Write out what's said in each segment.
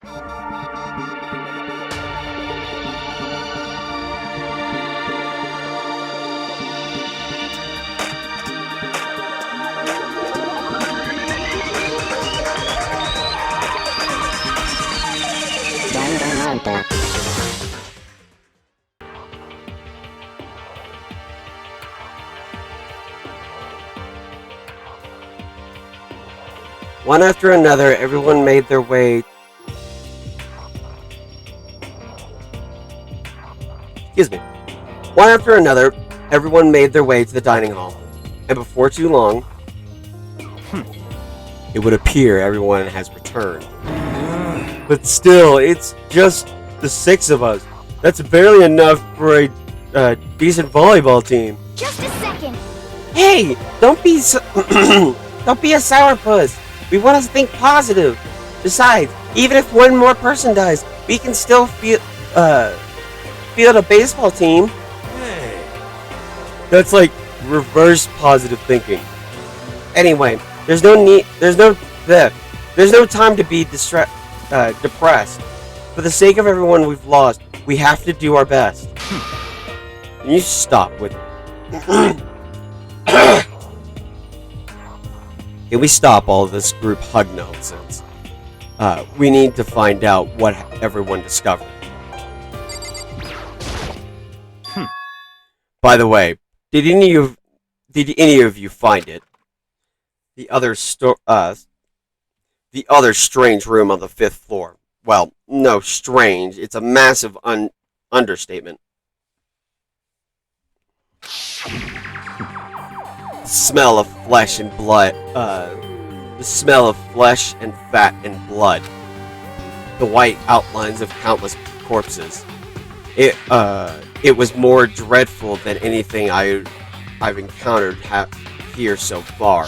Danganronpa. One after another, everyone made their way. Excuse me. One after another, everyone made their way to the dining hall, and before too long, it would appear everyone has returned. But still, it's just the six of us. That's barely enough for a decent volleyball team. Just a second. Hey, don't be don't be a sourpuss. We want to think positive. Besides, even if one more person dies, we can still field a baseball team. Hey. That's like reverse positive thinking. Anyway, there's no time to be depressed. For the sake of everyone we've lost, we have to do our best. Can you stop with Can we stop all of this group hug nonsense? We need to find out what everyone discovered. By the way, did any of you find it? The other strange room on the 5th floor. Well, no, strange. It's a massive understatement. The smell of flesh and blood. The smell of flesh and fat and blood. The white outlines of countless corpses. It was more dreadful than anything I've encountered here so far.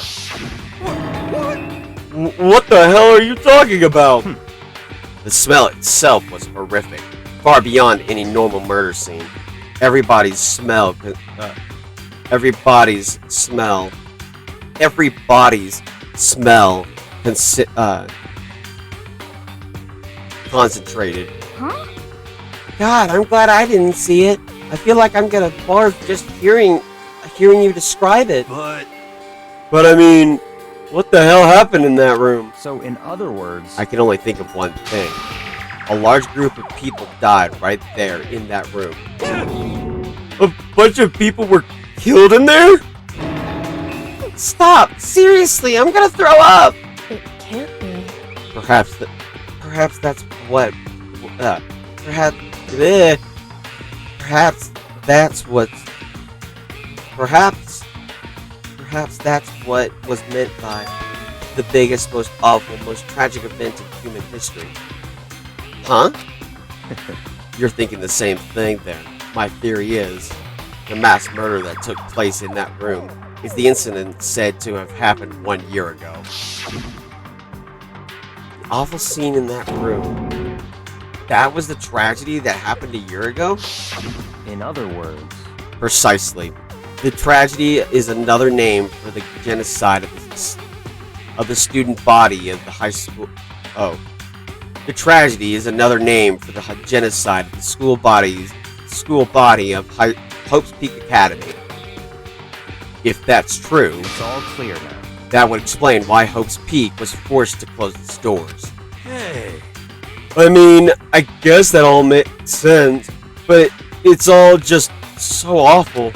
What the hell are you talking about? The smell itself was horrific, far beyond any normal murder scene. Everybody's smell concentrated. Huh? God, I'm glad I didn't see it. I feel like I'm gonna barf just hearing you describe it. But I mean, what the hell happened in that room? So, in other words, I can only think of one thing. A large group of people died right there in that room. A bunch of people were killed in there? Stop! Seriously, I'm gonna throw up! It can't be. Perhaps that's what... Perhaps that's what was meant by the biggest, most awful, most tragic event in human history. Huh? You're thinking the same thing then. My theory is, the mass murder that took place in that room is the incident said to have happened 1 year ago. The awful scene in that room. That was the tragedy that happened a year ago? in other words, Precisely. The tragedy is another name for the genocide of the student body of the high school. Oh. The tragedy is another name for the genocide of the school body of Hope's Peak Academy. If that's true, it's all clear now. that would explain why Hope's Peak was forced to close its doors. Hey. I mean, I guess that all makes sense, but it's all just so awful.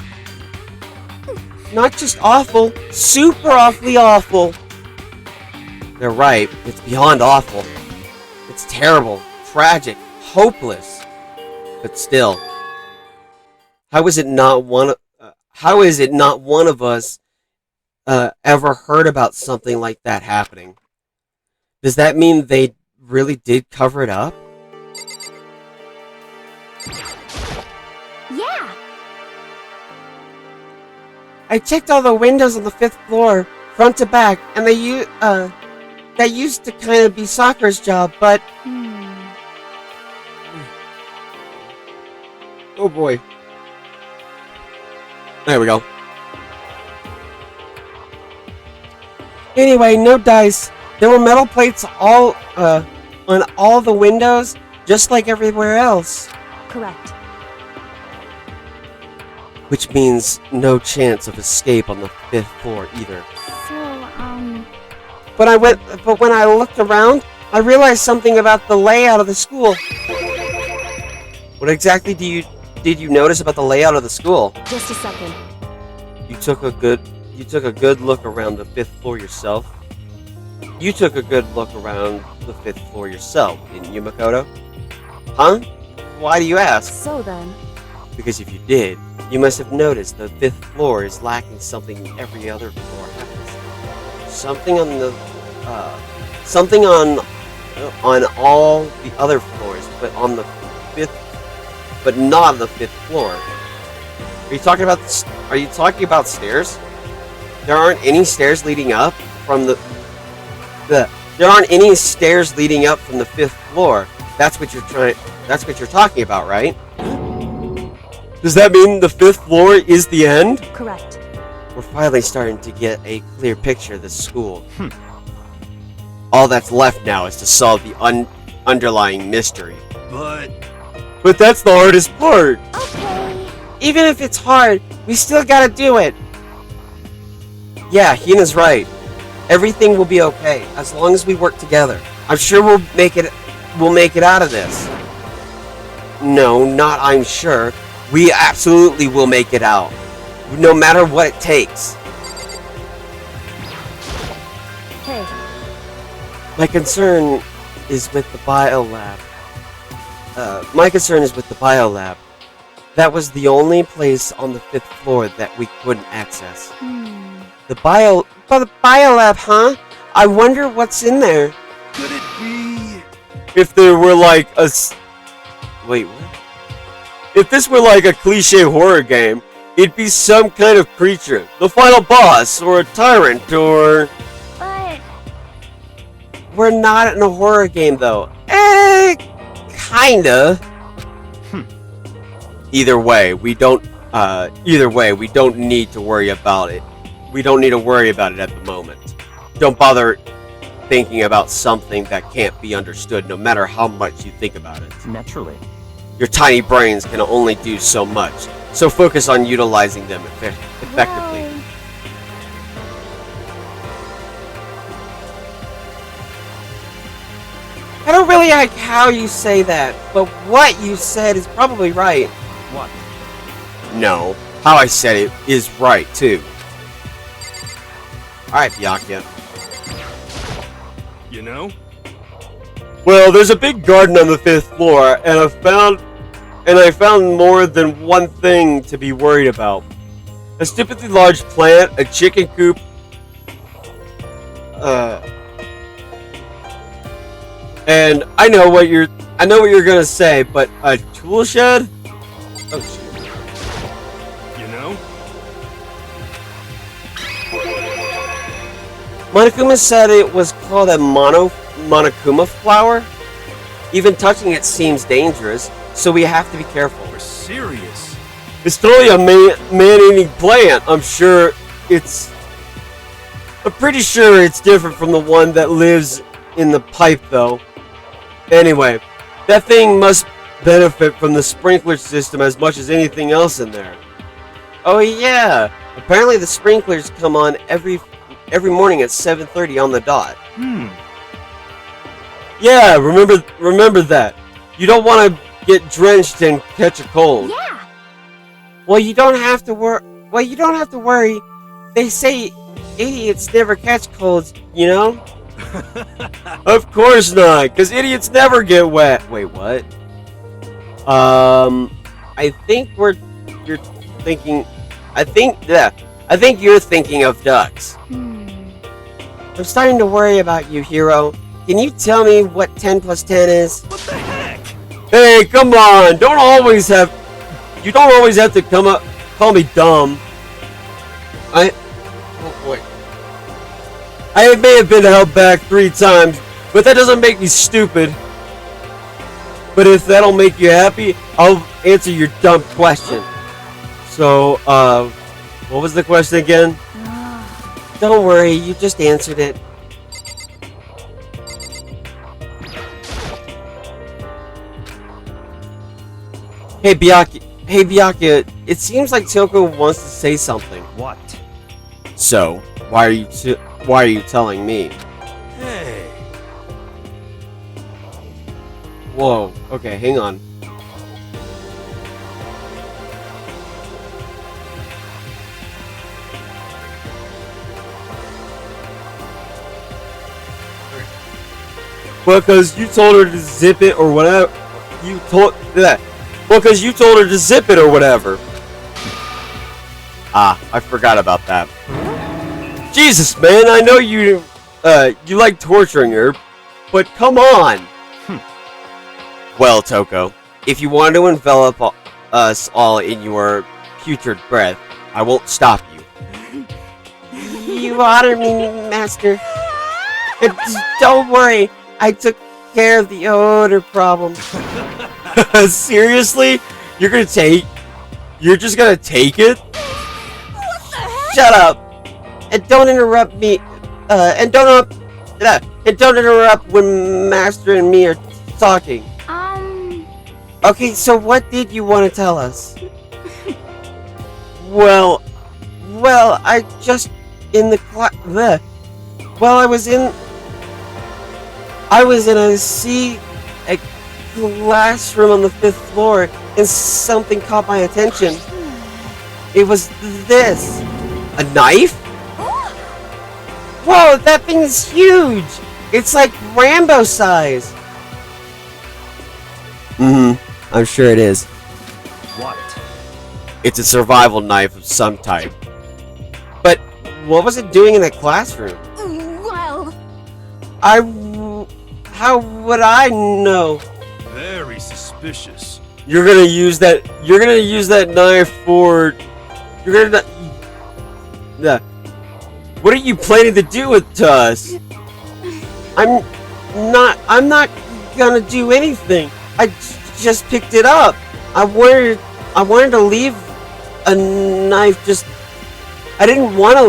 Not just awful, super awfully awful. They're right, it's beyond awful. It's terrible, tragic, hopeless. But still, how is it not one of us ever heard about something like that happening? Does that mean they really did cover it up? Yeah. I checked all the windows on the 5th floor, front to back, and that used to kind of be Sakura's job, but... Oh boy. There we go. Anyway, no dice. There were metal plates all on all the windows, just like everywhere else. Correct. Which means no chance of escape on the 5th floor either. So, But when I looked around, I realized something about the layout of the school. What exactly did you notice about the layout of the school? just a second. You took a good look around the 5th floor yourself. You took a good look around the 5th floor yourself, didn't you, Makoto? Huh? Why do you ask? So then, Because if you did, you must have noticed the 5th floor is lacking something every other floor has. Something on all the other floors, but on the 5th, but not on the 5th floor. Are you talking about stairs? There aren't any stairs leading up from there aren't any stairs leading up from the 5th floor. That's what you're talking about, right? Does that mean the 5th floor is the end? correct. We're finally starting to get a clear picture of the school. All that's left now is to solve the underlying mystery. But that's the hardest part. Okay. Even if it's hard, we still gotta do it. Yeah, Hina's right. Everything will be okay as long as we work together. I'm sure we'll make it out of this. No, not I'm sure. We absolutely will make it out. No matter what it takes. Hey, My concern is with the biolab. That was the only place on the 5th floor that we couldn't access. The biolab, huh? I wonder what's in there. Could it be? If there were like wait, what? If this were like a cliche horror game, it'd be some kind of creature, the final boss, or a tyrant, or... but We're not in a horror game, though. Kinda. Either way, we don't need to worry about it. We don't need to worry about it at the moment. Don't bother thinking about something that can't be understood, no matter how much you think about it. Naturally. Your tiny brains can only do so much, so focus on utilizing them effectively. well, I don't really like how you say that, but what you said is probably right. What? No, how I said it is right, too. Alright, Byakuya. You know? Well, there's a big garden on the 5th floor, and I found more than one thing to be worried about. A stupidly large plant, a chicken coop, and I know what you're gonna say, but a tool shed? Oh shit. You know? Monokuma said it was called a Monokuma flower. Even touching it seems dangerous, so we have to be careful. We're serious. It's totally a man-eating plant. I'm pretty sure it's different from the one that lives in the pipe, though. Anyway, that thing must benefit from the sprinkler system as much as anything else in there. Oh yeah, apparently the sprinklers come on every morning at 7:30 on the dot. Yeah, remember that. You don't want to get drenched and catch a cold. yeah. Well, you don't have to worry. They say idiots never catch colds, you know? Of course not, because idiots never get wet. Wait, what? I think you're thinking of ducks. I'm starting to worry about you, Hiro. Can you tell me what 10 plus 10 is? What the heck? Hey, come on! You don't always have to call me dumb. I may have been held back 3 times, but that doesn't make me stupid. But if that'll make you happy, I'll answer your dumb question. So, what was the question again? Don't worry, you just answered it. Hey, Byakuya, it seems like Toko wants to say something. What? So, why are you telling me? Hey. Whoa, okay, hang on. Well, because you told her to zip it or whatever. You told that. Well, because you told her to zip it or whatever. Ah, I forgot about that. Jesus, man, I know you like torturing her, but come on. Well, Toko, if you want to envelop us all in your putrid breath, I won't stop you. You honor me, Master. And don't worry, I took care of the odor problem. Seriously? You're just gonna take it? Shut up! And don't interrupt me. And don't interrupt when Master and me are talking. Okay, so what did you want to tell us? Well, I just in the I was in a classroom on the 5th floor, and something caught my attention. It was this. A knife? Whoa, that thing is huge! It's like Rambo size. I'm sure it is. What? It's a survival knife of some type. But what was it doing in that classroom? Well, How would I know? Very suspicious. You're gonna use that knife for... What are you planning to do to us? I'm not gonna do anything. I just picked it up. I wanted to leave a knife just. I didn't want to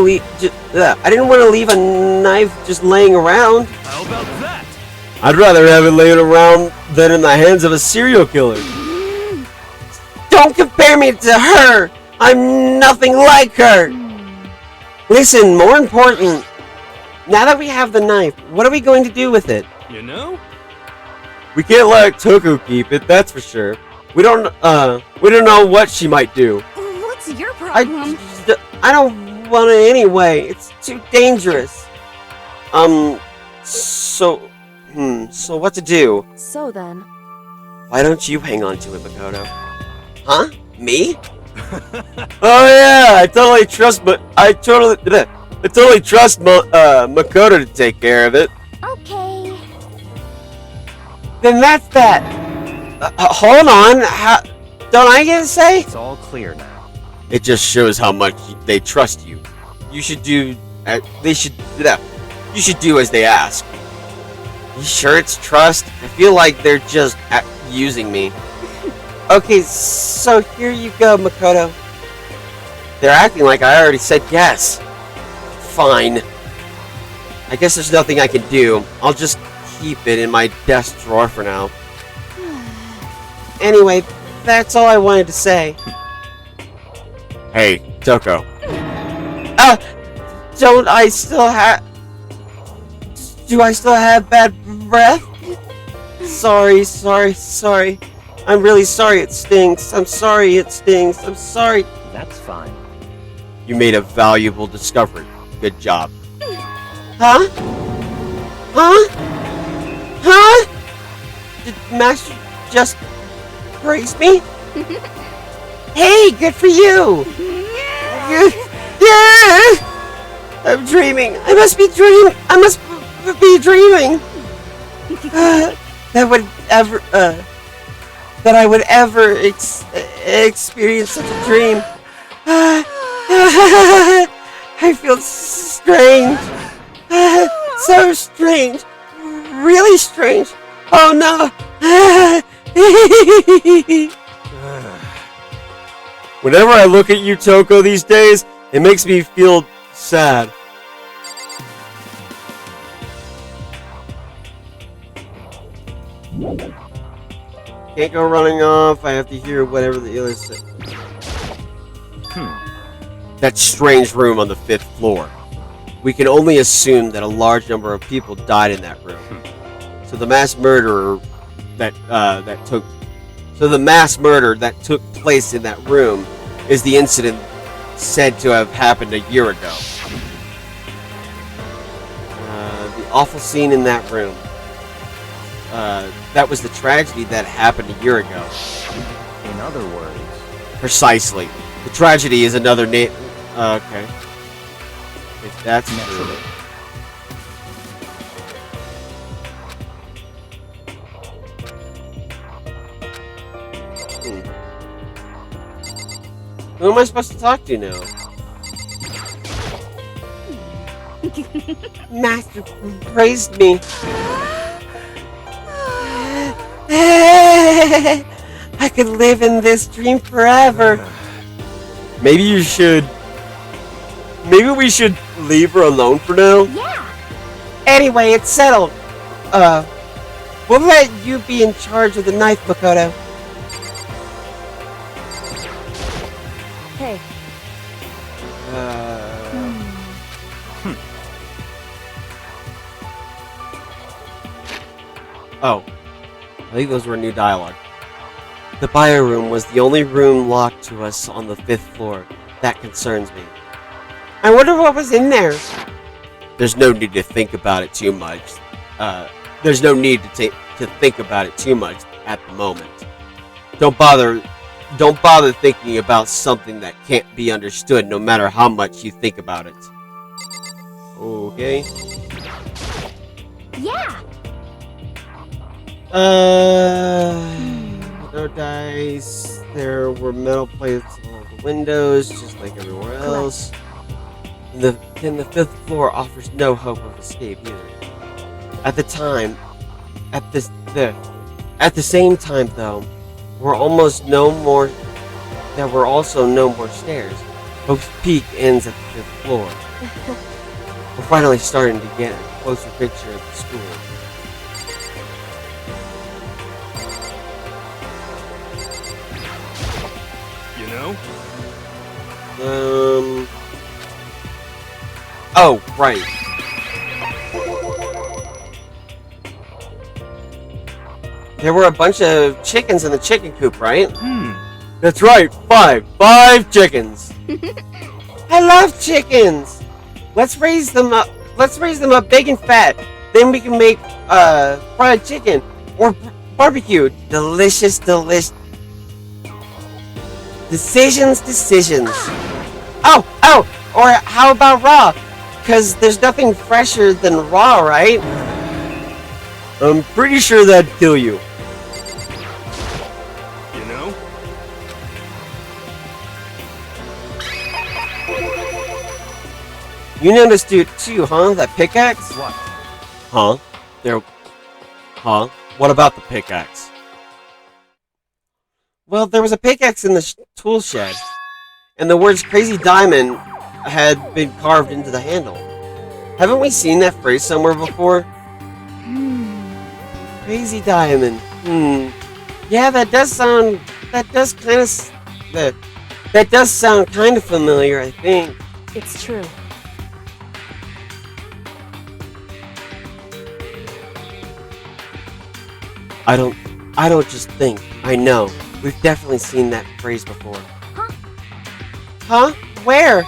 leave a knife just laying around. How about that? I'd rather have it laying around than in the hands of a serial killer. Don't compare me to her. I'm nothing like her. Listen, more important. Now that we have the knife, what are we going to do with it? You know? We can't let Toko keep it, that's for sure. We don't know what she might do. what's your problem? I don't want it anyway. It's too dangerous. So what to do? So then, Why don't you hang on to it, Makoto? Huh? Me? Oh yeah, I totally trust Makoto to take care of it. okay. Then that's that. Hold on. Don't I get a say? It's all clear now. It just shows how much they trust you. You should do. You should do as they ask. You sure it's trust? I feel like they're just using me. Okay, so here you go, Makoto. They're acting like I already said yes. Fine. I guess there's nothing I can do. I'll just keep it in my desk drawer for now. Anyway, that's all I wanted to say. Hey, Toko. Don't I still have... Do I still have bad breath? Sorry. I'm really sorry it stinks. I'm sorry it stinks. I'm sorry. That's fine. You made a valuable discovery. Good job. Huh? Did Master just praise me? Hey, good for you! Yeah! I'm dreaming. I must be dreaming. That I would ever experience such a dream. I feel strange. So strange. Really strange. Oh no. Whenever I look at you, Toko, these days, it makes me feel sad. can't go running off. I have to hear whatever the others say. That strange room on the 5th floor. We can only assume that a large number of people died in that room. So the mass murder that took place in that room is the incident said to have happened a year ago. The awful scene in that room. That was the tragedy that happened a year ago. In other words, Precisely. The tragedy is another name. Okay. If that's true. Who am I supposed to talk to now? Master praised me. I could live in this dream forever. Maybe we should leave her alone for now? Yeah. Anyway, it's settled. We'll let you be in charge of the knife, Makoto. Hey. Oh. I think those were new dialogue. The bio room was the only room locked to us on the 5th floor. That concerns me. I wonder what was in there. There's no need to think about it too much. There's no need to think about it too much at the moment. Don't bother thinking about something that can't be understood no matter how much you think about it. Okay. Yeah. No dice. There were metal plates on all the windows, just like everywhere else. And the 5th floor offers no hope of escape either. At the same time, though, there were also no more stairs. Hope's Peak ends at the 5th floor. We're finally starting to get a closer picture of the school. You know? Oh, right. There were a bunch of chickens in the chicken coop, right? That's right. 5 chickens. I love chickens. Let's raise them up. Let's raise them up big and fat. Then we can make fried chicken or barbecue. Delicious. Decisions. Oh. Or how about raw? Because there's nothing fresher than raw, right? I'm pretty sure that'd kill you. You know? You noticed it too, huh? That pickaxe? what? Huh? What about the pickaxe? Well, there was a pickaxe in the tool shed, and the words "Crazy Diamond" had been carved into the handle. Haven't we seen that phrase somewhere before? Crazy Diamond. Yeah, that does sound kind of familiar, I think. It's true. I don't just think. I know. We've definitely seen that phrase before. Huh? Where?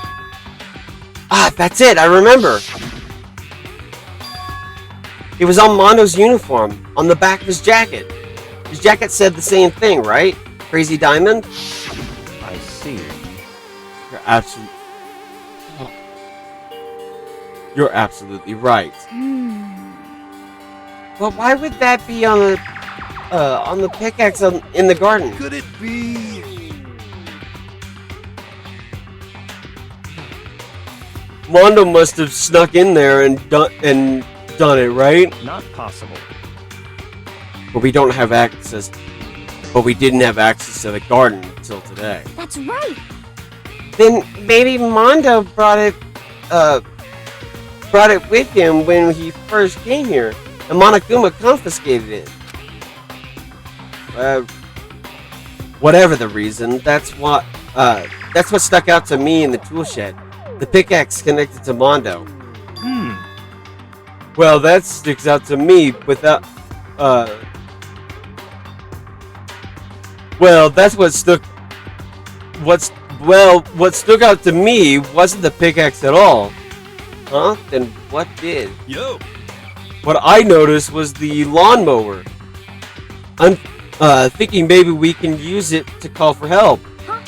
Ah, that's it. I remember. It was on Mondo's uniform, on the back of his jacket. His jacket said the same thing, right? Crazy Diamond? I see. You're absolutely right. But why would that be on the pickaxe in the garden? Could it be? Mondo must have snuck in there and done it, right? Not possible. But we didn't have access to the garden until today. That's right. Then maybe Mondo brought it with him when he first came here, and Monokuma confiscated it. Whatever the reason, that's what stuck out to me in the tool shed. The pickaxe connected to Mondo. Well, that sticks out to me without, well, that's what stuck out to me wasn't the pickaxe at all. Huh? Then what did? Yo! What I noticed was the lawnmower. I'm thinking maybe we can use it to call for help. Huh?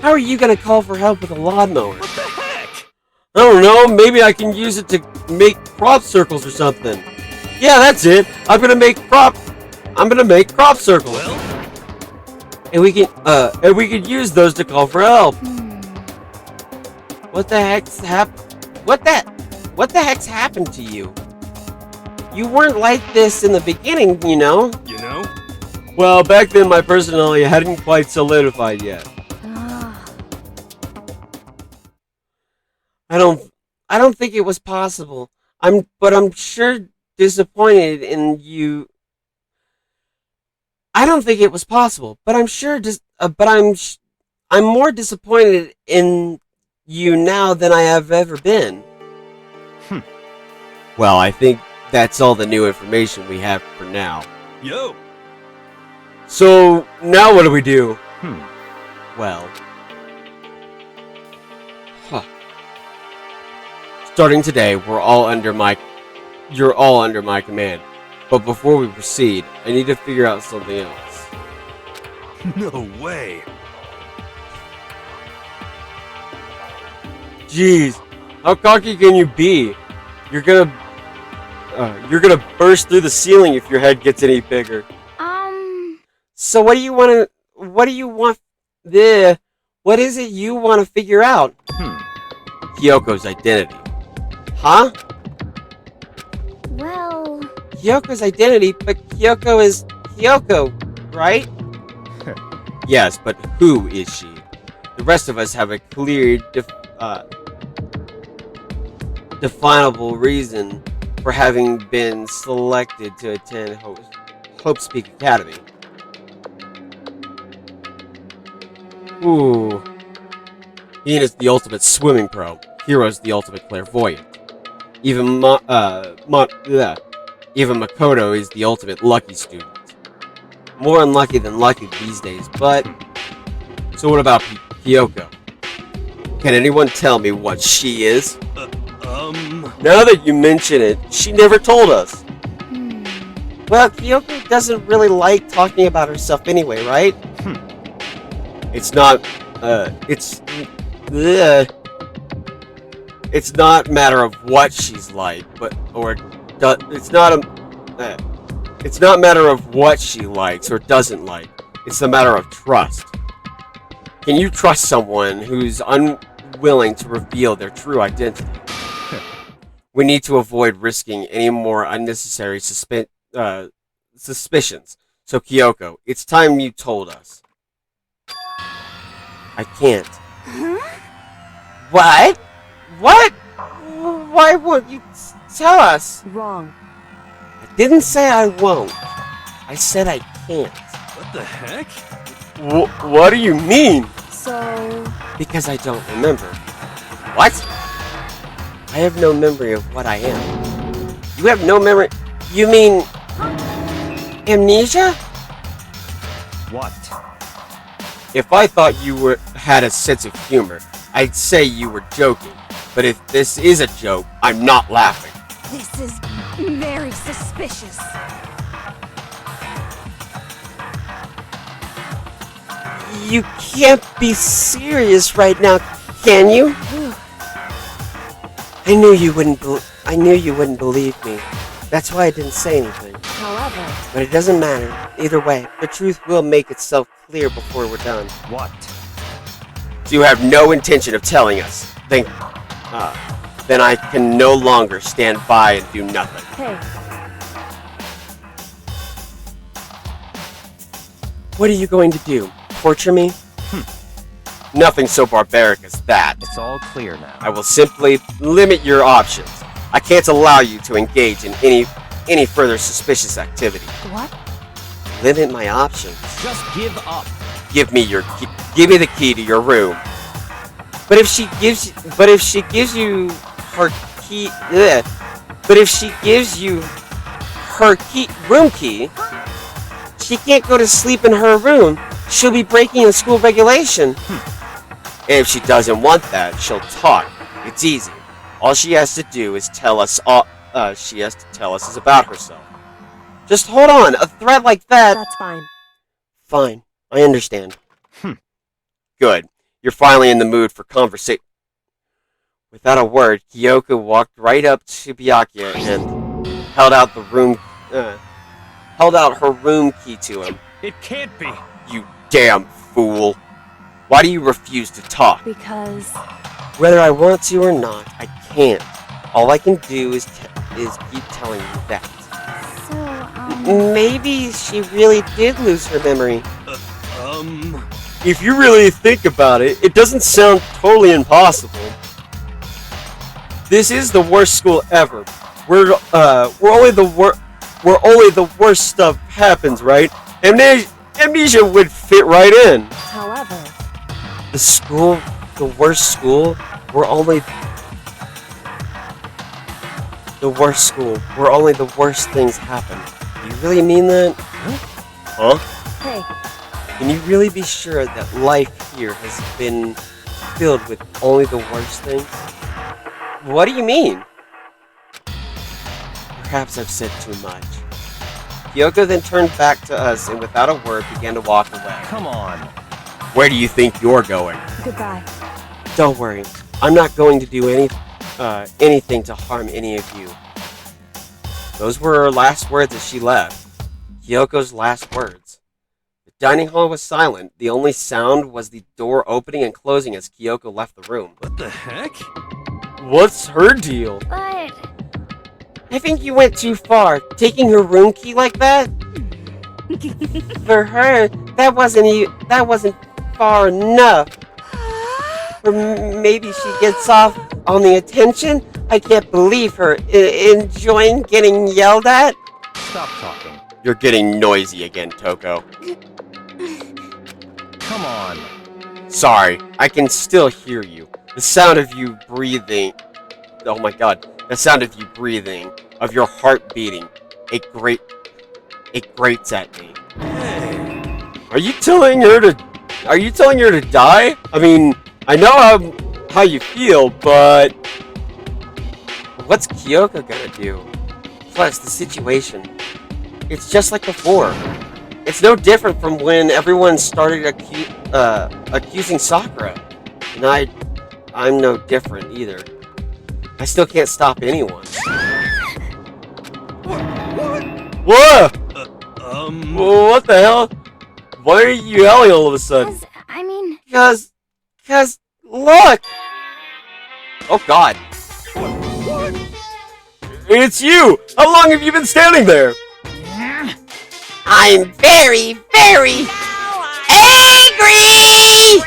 How are you gonna call for help with a lawnmower? What the heck? I don't know, maybe I can use it to make crop circles or something. Yeah, that's it. I'm gonna make crop circles. Well, And we can use those to call for help. What the heck's happened to you? You weren't like this in the beginning, you know? you know? Well, back then my personality hadn't quite solidified yet. I don't think it was possible. I'm sure disappointed in you. I don't think it was possible, but I'm more disappointed in you now than I have ever been. Well, I think that's all the new information we have for now. Yo! So, now what do we do? Well... Starting today, you're all under my command. But before we proceed, I need to figure out something else. No way! Jeez, how cocky can you be? You're gonna burst through the ceiling if your head gets any bigger. So what is it you want to figure out? Kyoko's identity. Huh? Well... Kyoko's identity, but Kyoko is Kyoko, right? Yes, but who is she? The rest of us have a clear, definable reason for having been selected to attend Hope's Peak Academy. Ooh. Ian is the ultimate swimming pro. Hiro's the ultimate clairvoyant. Even Makoto is the ultimate lucky student. More unlucky than lucky these days, but... So what about Kyoko? Can anyone tell me what she is? Now that you mention it, she never told us. Well, Kyoko doesn't really like talking about herself anyway, right? It's not a matter of what she's like, it's not a matter of what she likes or doesn't like. It's a matter of trust. Can you trust someone who's unwilling to reveal their true identity? We need to avoid risking any more unnecessary suspicions. So Kyoko, it's time you told us. I can't. Huh? What? What? Why won't you tell us? Wrong. I didn't say I won't. I said I can't. What the heck? What do you mean? So... Because I don't remember. What? I have no memory of what I am. You have no memory? You mean... amnesia? What? If I thought you had a sense of humor, I'd say you were joking. But if this is a joke, I'm not laughing. This is very suspicious. You can't be serious right now, can you? I knew you wouldn't believe me. That's why I didn't say anything. However... But it doesn't matter. Either way, the truth will make itself clear before we're done. What? So you have no intention of telling us. Then I can no longer stand by and do nothing. Hey. What are you going to do? Torture me? Nothing so barbaric as that. It's all clear now. I will simply limit your options. I can't allow you to engage in any further suspicious activity. What? Limit my options. Just give up. Give me your key. Give me the key to your room. But if she gives you her key, ugh. But if she gives you her room key, she can't go to sleep in her room. She'll be breaking the school regulation. And if she doesn't want that, she'll talk. It's easy. All she has to do is tell us all. She has to tell us is about herself. Just hold on. A threat like that. That's fine. Fine. I understand. Good. You're finally in the mood for conversation. Without a word, Kyoko walked right up to Byakuya and held out her room key to him. It can't be. You damn fool! Why do you refuse to talk? Because... Whether I want to or not, I can't. All I can do is keep telling you that. So, Maybe she really did lose her memory. Um... If you really think about it, it doesn't sound totally impossible. This is the worst school ever. Where only the worst stuff happens, right? Amnesia would fit right in. However... The worst school, where only the worst things happen. Do you really mean that? Huh? Hey, Can you really be sure that life here has been filled with only the worst things? What do you mean? Perhaps I've said too much. Kyoko then turned back to us and without a word began to walk away. Come on. Where do you think you're going? goodbye. Don't worry. I'm not going to do anything to harm any of you. Those were her last words as she left. Kyoko's last words. The dining hall was silent. The only sound was the door opening and closing as Kyoko left the room. What the heck? What's her deal? but I think you went too far, taking her room key like that. For her, that wasn't far enough. Or maybe she gets off on the attention. I can't believe her enjoying getting yelled at. Stop talking. You're getting noisy again, Toko. Come on. Sorry, I can still hear you. The sound of you breathing. Oh my god. The sound of you breathing, of your heart beating. It grates at me. Are you telling her to die? I mean, I know how you feel, but what's Kyoko gonna do? Plus, the situation. It's just like before. It's no different from when everyone started accusing Sakura. And I'm no different either. I still can't stop anyone. What? What the hell? Why are you yelling all of a sudden? I mean, Cause, look! Oh god. It's you! How long have you been standing there? I'm very, very angry!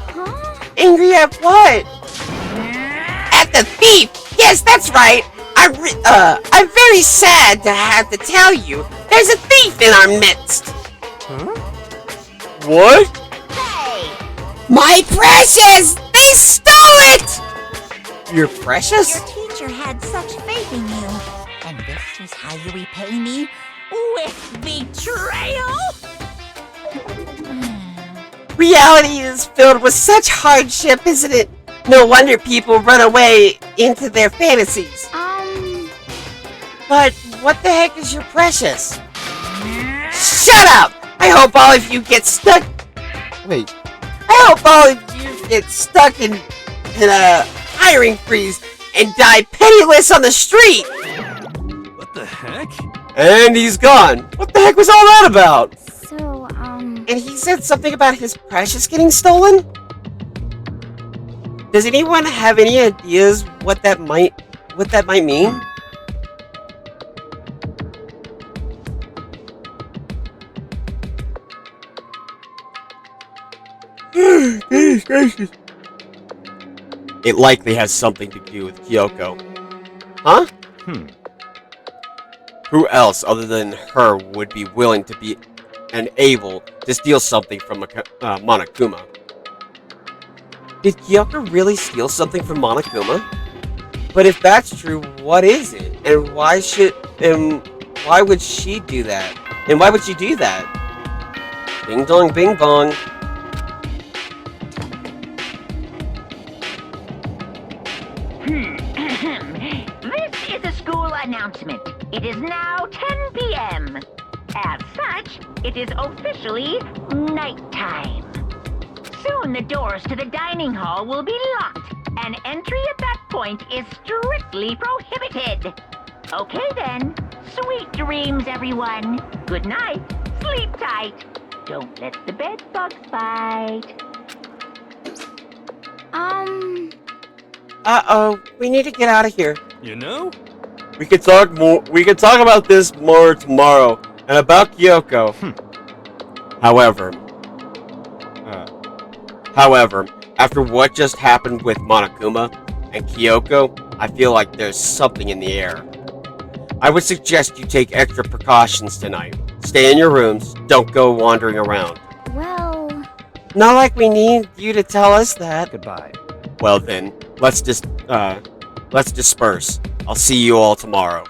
huh? Angry at what? At the thief! Yes, that's right! I'm very sad to have to tell you, there's a thief in our midst! Huh? What? My precious! They stole it! Your precious? Your teacher had such faith in you. And this is how you repay me? With betrayal? Reality is filled with such hardship, isn't it? No wonder people run away into their fantasies. But what the heck is your precious? Shut up! I hope all of you get stuck. Wait. I hope all of you get stuck in a hiring freeze and die penniless on the street. What the heck? And he's gone. What the heck was all that about? So, And he said something about his precious getting stolen? Does anyone have any ideas what that might mean? Goodness gracious. It likely has something to do with Kyoko. Huh? Who else other than her would be willing to be and able to steal something from Monokuma? Did Kyoko really steal something from Monokuma? But if that's true, what is it? And why would she do that? And why would she do that? Bing dong, bing bong. This is a school announcement. It is now 10 p.m. As such, it is officially nighttime. Soon the doors to the dining hall will be locked, and entry at that point is strictly prohibited. Okay then, sweet dreams, everyone. Good night, sleep tight. Don't let the bed bugs bite. Uh-oh, we need to get out of here. You know? We could talk more. We could talk about this more tomorrow and about Kyoko. However, after what just happened with Monokuma and Kyoko, I feel like there's something in the air. I would suggest you take extra precautions tonight. Stay in your rooms. Don't go wandering around. Well, Not like we need you to tell us that. Goodbye. Well then, let's disperse. I'll see you all tomorrow.